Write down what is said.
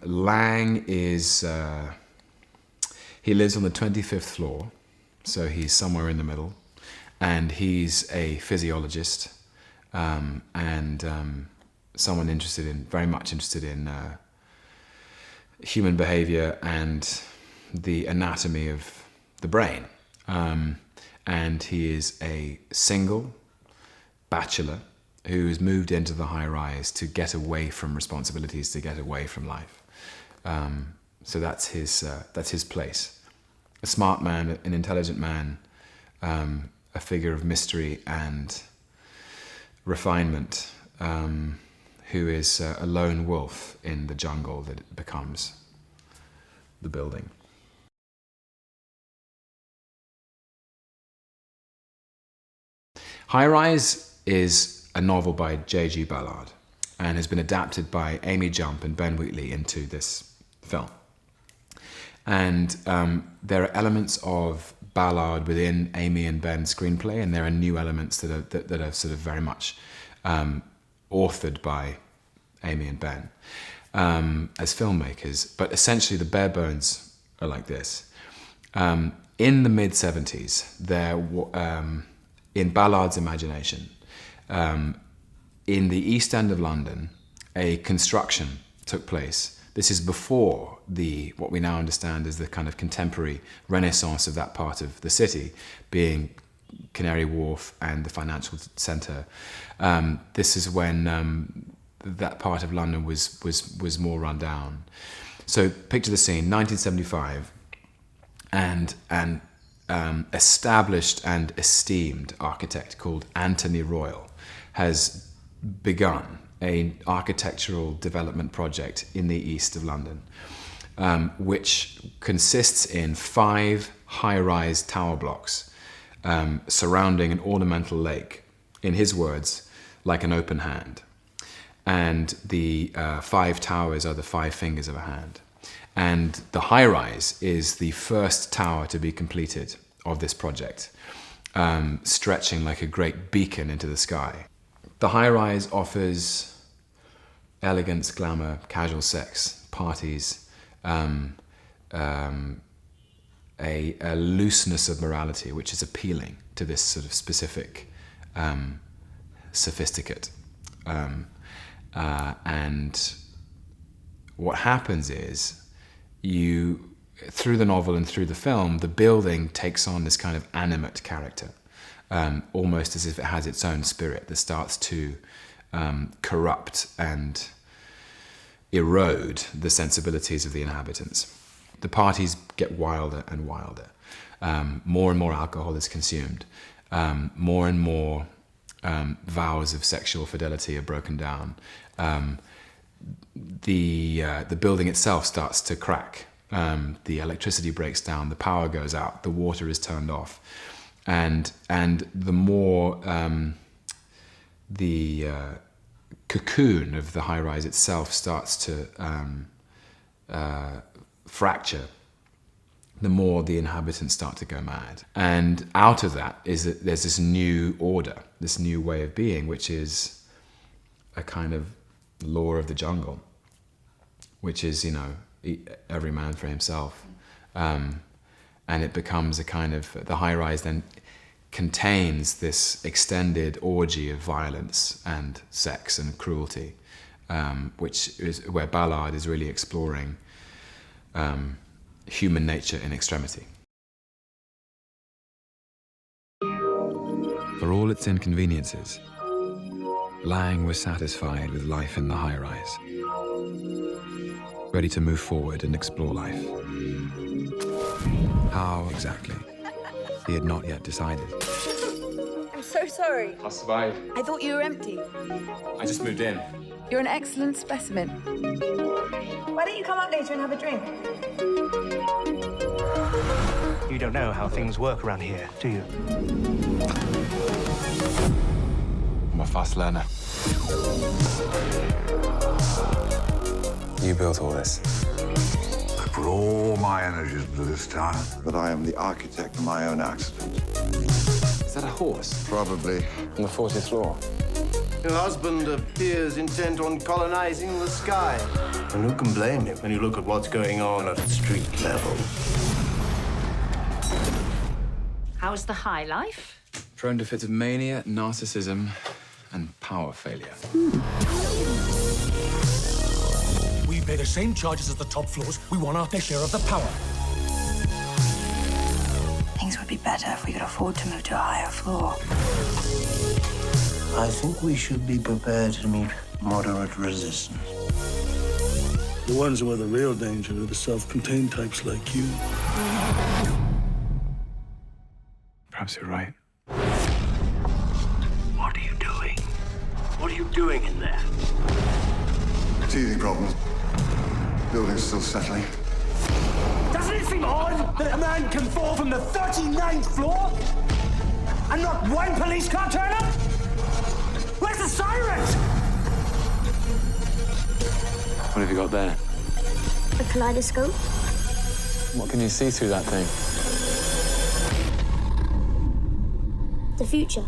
Laing is, he lives on the 25th floor, so he's somewhere in the middle, and he's a physiologist and someone very much interested in human behavior and the anatomy of the brain. And he is a single bachelor who's moved into the high-rise to get away from responsibilities, to get away from life. So that's his place. A smart man, an intelligent man, a figure of mystery and refinement, who is a lone wolf in the jungle that becomes the building. High Rise is a novel by J.G. Ballard and has been adapted by Amy Jump and Ben Wheatley into this film. And there are elements of Ballard within Amy and Ben's screenplay, and there are new elements that are sort of very much authored by Amy and Ben as filmmakers. But essentially the bare bones are like this. In the mid-70s, in Ballard's imagination, in the East End of London, a construction took place. This is before what we now understand as the kind of contemporary renaissance of that part of the city, being Canary Wharf and the financial centre. This is when that part of London was more run down. So picture the scene, 1975, and an established and esteemed architect called Anthony Royal has begun an architectural development project in the east of London, which consists in 5 high-rise tower blocks surrounding an ornamental lake, in his words, like an open hand. And the 5 towers are the 5 fingers of a hand. And the high-rise is the first tower to be completed of this project, stretching like a great beacon into the sky. The high-rise offers elegance, glamour, casual sex, parties, a looseness of morality which is appealing to this sort of specific sophisticate. And what happens is, through the novel and through the film, the building takes on this kind of animate character, almost as if it has its own spirit that starts to corrupt and erode the sensibilities of the inhabitants. The parties get wilder and wilder. More and more alcohol is consumed. More and more vows of sexual fidelity are broken down. The building itself starts to crack. The electricity breaks down, the power goes out, the water is turned off. And the more the cocoon of the high-rise itself starts to fracture, the more the inhabitants start to go mad. And out of that is that there's this new order, this new way of being, which is a kind of law of the jungle, which is, every man for himself. And it becomes a kind of, the high-rise then contains this extended orgy of violence and sex and cruelty, which is where Ballard is really exploring human nature in extremity. For all its inconveniences, Laing was satisfied with life in the high-rise, ready to move forward and explore life. How exactly? He had not yet decided. I'm so sorry. I'll survive. I thought you were empty. I just moved in. You're an excellent specimen. Why don't you come up later and have a drink? You don't know how things work around here, do you? I'm a fast learner. You built all this. I put all my energies into this town. But I am the architect of my own accident. Is that a horse? Probably. On the 40th floor. Your husband appears intent on colonizing the sky. And who can blame you when you look at what's going on at street level? How's the high life? Prone to fits of mania, narcissism, and power failure. We pay the same charges as the top floors. We want our fair share of the power. Things would be better if we could afford to move to a higher floor. I think we should be prepared to meet moderate resistance. The ones who are the real danger are the self-contained types like you. Perhaps you're right. What are you doing? What are you doing in there? Teething problems. Building's still settling. Doesn't it seem odd that a man can fall from the 39th floor and not one police car turn up? Where's the sirens? What have you got there? A kaleidoscope. What can you see through that thing? The future.